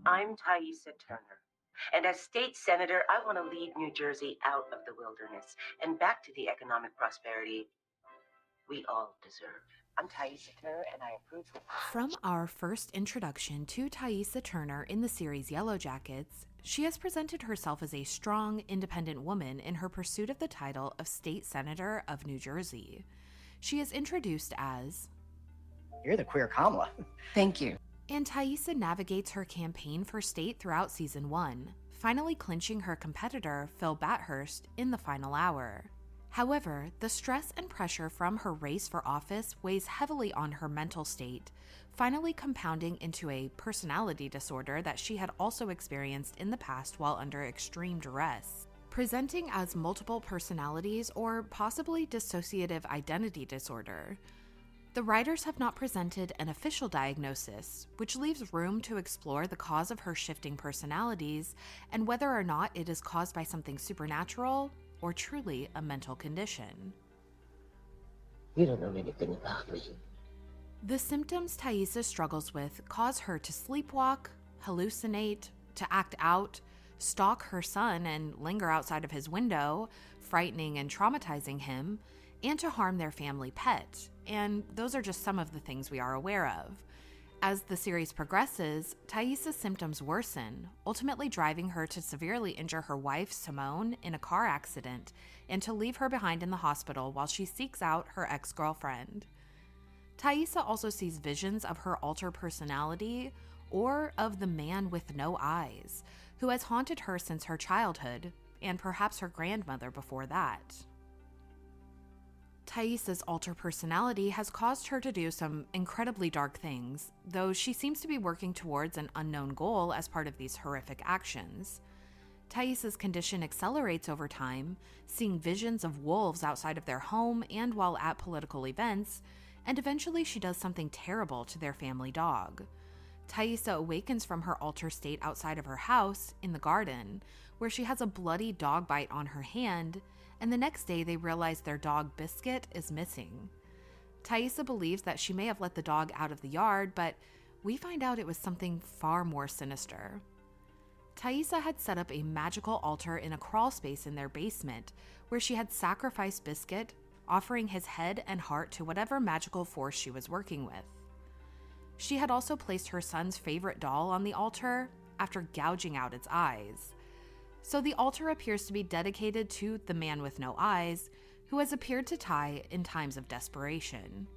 I'm Taissa Turner. And as state senator, I want to lead New Jersey out of the wilderness and back to the economic prosperity we all deserve. I'm Taissa Turner, and I approve. From our first introduction to Taissa Turner in the series Yellowjackets, she has presented herself as a strong, independent woman in her pursuit of the title of State Senator of New Jersey. She is introduced as, "You're the queer Kamala." Thank you. And Taissa navigates her campaign for state throughout season 1, finally clinching her competitor, Phil Bathurst, in the final hour. However, the stress and pressure from her race for office weighs heavily on her mental state, finally compounding into a personality disorder that she had also experienced in the past while under extreme duress. Presenting as multiple personalities or possibly dissociative identity disorder. The writers have not presented an official diagnosis, which leaves room to explore the cause of her shifting personalities and whether or not it is caused by something supernatural or truly a mental condition. You don't know anything about me. The symptoms Taissa struggles with cause her to sleepwalk, hallucinate, to act out, stalk her son and linger outside of his window, frightening and traumatizing him, and to harm their family pet. And those are just some of the things we are aware of. As the series progresses, Taissa's symptoms worsen, ultimately driving her to severely injure her wife, Simone, in a car accident and to leave her behind in the hospital while she seeks out her ex-girlfriend. Taissa also sees visions of her alter personality or of the man with no eyes, who has haunted her since her childhood and perhaps her grandmother before that. Taissa's alter personality has caused her to do some incredibly dark things, though she seems to be working towards an unknown goal as part of these horrific actions. Taissa's condition accelerates over time, seeing visions of wolves outside of their home and while at political events, and eventually she does something terrible to their family dog. Taissa awakens from her alter state outside of her house, in the garden, where she has a bloody dog bite on her hand, and the next day they realize their dog Biscuit is missing. Taissa believes that she may have let the dog out of the yard, but we find out it was something far more sinister. Taissa had set up a magical altar in a crawl space in their basement, where she had sacrificed Biscuit, offering his head and heart to whatever magical force she was working with. She had also placed her son's favorite doll on the altar after gouging out its eyes. So the altar appears to be dedicated to the man with no eyes, who has appeared to Tai in times of desperation.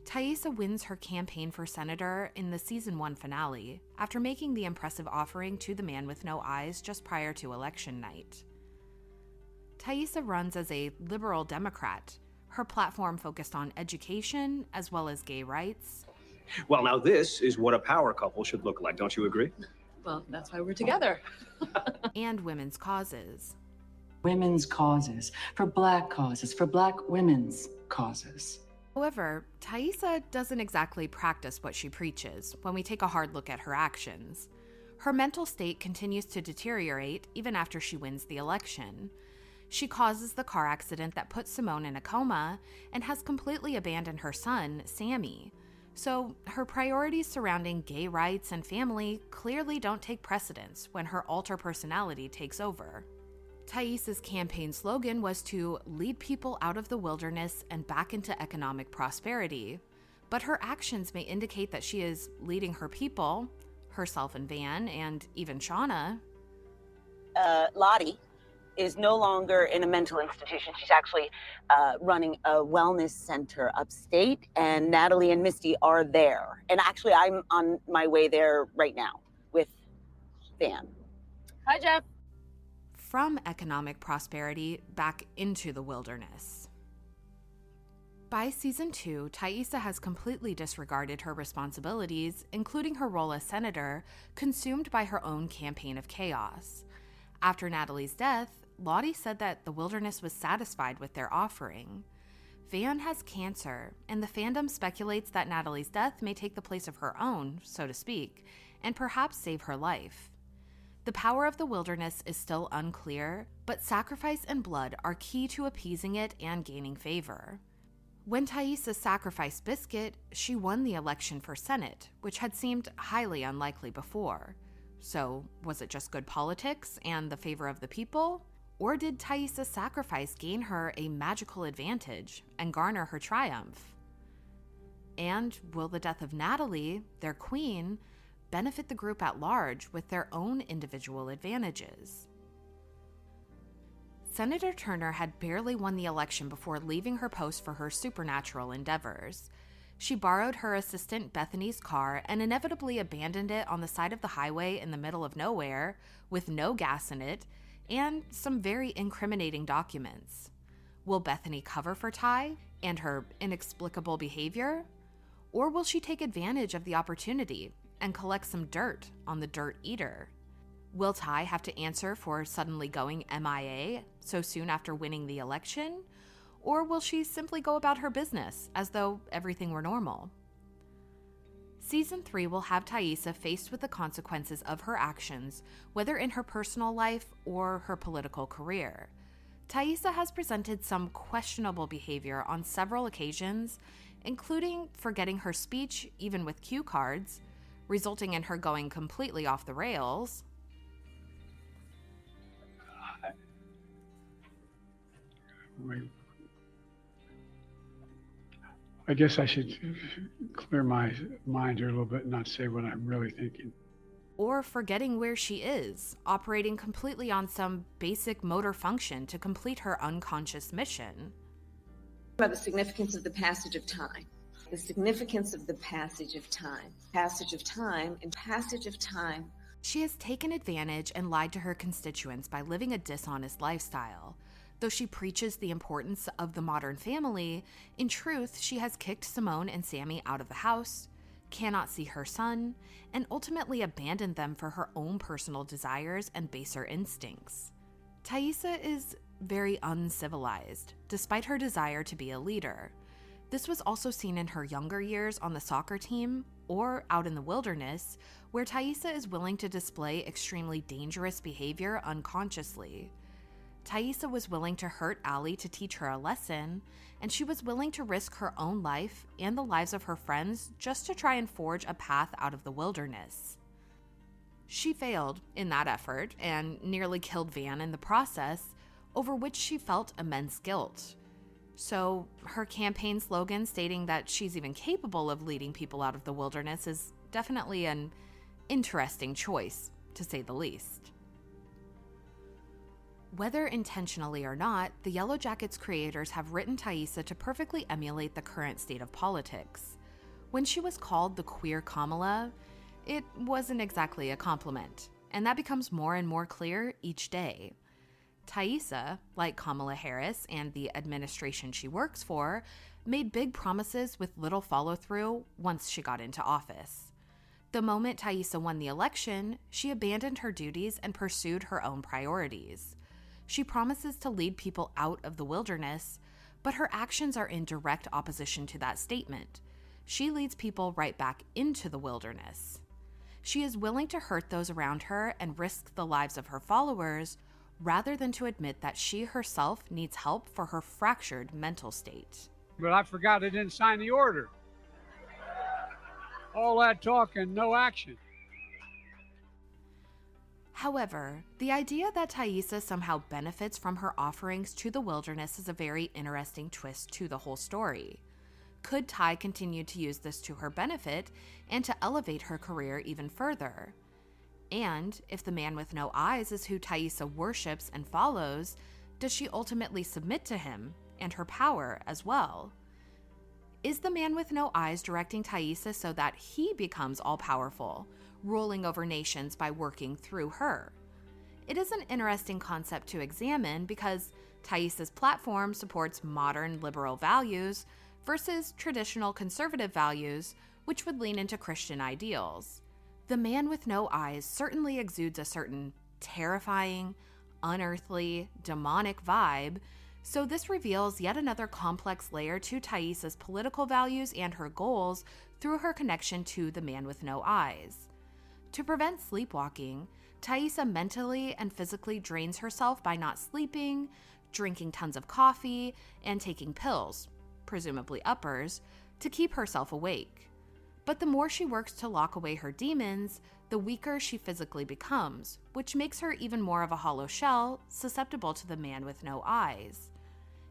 Taissa wins her campaign for senator in the season 1 finale, after making the impressive offering to the man with no eyes just prior to election night. Taissa runs as a liberal Democrat, her platform focused on education as well as gay rights. Well, now this is what a power couple should look like, don't you agree? Well, that's why we're together. And women's causes. Women's causes, for Black causes, for Black women's causes. However, Taissa doesn't exactly practice what she preaches when we take a hard look at her actions. Her mental state continues to deteriorate even after she wins the election. She causes the car accident that put Simone in a coma and has completely abandoned her son, Sammy. So her priorities surrounding gay rights and family clearly don't take precedence when her alter personality takes over. Taissa's campaign slogan was to lead people out of the wilderness and back into economic prosperity, but her actions may indicate that she is leading her people, herself and Van, and even Shauna. Lottie is no longer in a mental institution. She's actually running a wellness center upstate, and Natalie and Misty are there. And actually, I'm on my way there right now with Van. Hi, Jeff. From economic prosperity back into the wilderness. By season 2, Taissa has completely disregarded her responsibilities, including her role as senator, consumed by her own campaign of chaos. After Natalie's death, Lottie said that the wilderness was satisfied with their offering. Van has cancer, and the fandom speculates that Natalie's death may take the place of her own, so to speak, and perhaps save her life. The power of the wilderness is still unclear, but sacrifice and blood are key to appeasing it and gaining favor. When Taissa sacrificed Biscuit, she won the election for Senate, which had seemed highly unlikely before. So, was it just good politics and the favor of the people? Or did Taissa's sacrifice gain her a magical advantage and garner her triumph? And will the death of Natalie, their queen, benefit the group at large with their own individual advantages? Senator Turner had barely won the election before leaving her post for her supernatural endeavors. She borrowed her assistant Bethany's car and inevitably abandoned it on the side of the highway in the middle of nowhere, with no gas in it, and some very incriminating documents. Will Bethany cover for Ty and her inexplicable behavior? Or will she take advantage of the opportunity and collect some dirt on the dirt eater? Will Ty have to answer for suddenly going MIA so soon after winning the election? Or will she simply go about her business as though everything were normal? Season 3 will have Taissa faced with the consequences of her actions, whether in her personal life or her political career. Taissa has presented some questionable behavior on several occasions, including forgetting her speech even with cue cards, resulting in her going completely off the rails. I guess I should clear my mind here a little bit and not say what I'm really thinking. Or forgetting where she is, operating completely on some basic motor function to complete her unconscious mission. About the significance of the passage of time. The significance of the passage of time. Passage of time and passage of time. She has taken advantage and lied to her constituents by living a dishonest lifestyle. Though she preaches the importance of the modern family, in truth, she has kicked Simone and Sammy out of the house, cannot see her son, and ultimately abandoned them for her own personal desires and baser instincts. Taissa is very uncivilized, despite her desire to be a leader. This was also seen in her younger years on the soccer team or out in the wilderness, where Taissa is willing to display extremely dangerous behavior unconsciously. Taissa was willing to hurt Allie to teach her a lesson, and she was willing to risk her own life and the lives of her friends just to try and forge a path out of the wilderness. She failed in that effort and nearly killed Van in the process, over which she felt immense guilt. So her campaign slogan stating that she's even capable of leading people out of the wilderness is definitely an interesting choice, to say the least. Whether intentionally or not, the Yellowjackets creators have written Taissa to perfectly emulate the current state of politics. When she was called the queer Kamala, it wasn't exactly a compliment, and that becomes more and more clear each day. Taissa, like Kamala Harris and the administration she works for, made big promises with little follow-through once she got into office. The moment Taissa won the election, she abandoned her duties and pursued her own priorities. She promises to lead people out of the wilderness, but her actions are in direct opposition to that statement. She leads people right back into the wilderness. She is willing to hurt those around her and risk the lives of her followers, rather than to admit that she herself needs help for her fractured mental state. But I forgot I didn't sign the order. All that talk and no action. However, the idea that Taissa somehow benefits from her offerings to the wilderness is a very interesting twist to the whole story. Could Ty continue to use this to her benefit and to elevate her career even further? And if the man with no eyes is who Taissa worships and follows, does she ultimately submit to him and her power as well? Is the man with no eyes directing Taissa so that he becomes all-powerful, ruling over nations by working through her? It is an interesting concept to examine because Taissa's platform supports modern liberal values versus traditional conservative values, which would lean into Christian ideals. The man with no eyes certainly exudes a certain terrifying, unearthly, demonic vibe, so this reveals yet another complex layer to Taissa's political values and her goals through her connection to the man with no eyes. To prevent sleepwalking, Taissa mentally and physically drains herself by not sleeping, drinking tons of coffee, and taking pills, presumably uppers, to keep herself awake. But the more she works to lock away her demons, the weaker she physically becomes, which makes her even more of a hollow shell, susceptible to the man with no eyes.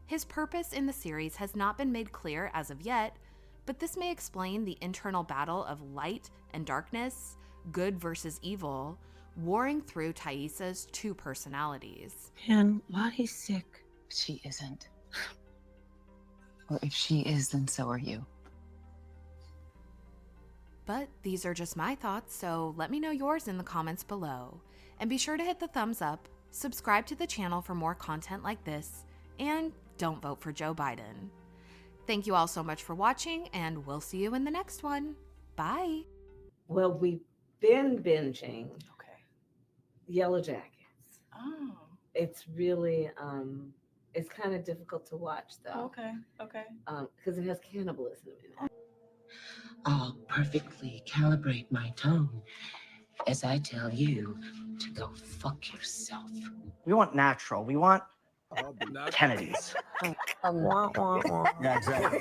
His purpose in the series has not been made clear as of yet, but this may explain the internal battle of light and darkness, good versus evil, warring through Taissa's two personalities. And Lottie's sick. She isn't. Or if she is, then so are you. But these are just my thoughts, so let me know yours in the comments below. And be sure to hit the thumbs up, subscribe to the channel for more content like this, and don't vote for Joe Biden. Thank you all so much for watching, and we'll see you in the next one. Bye. Well, we've been binging Yellowjackets. Oh. It's really, it's kind of difficult to watch though. Okay. Because it has cannibalism in it. I'll perfectly calibrate my tone as I tell you to go fuck yourself. We want natural. We want Kennedys. Wah, wah, wah. Yeah, exactly.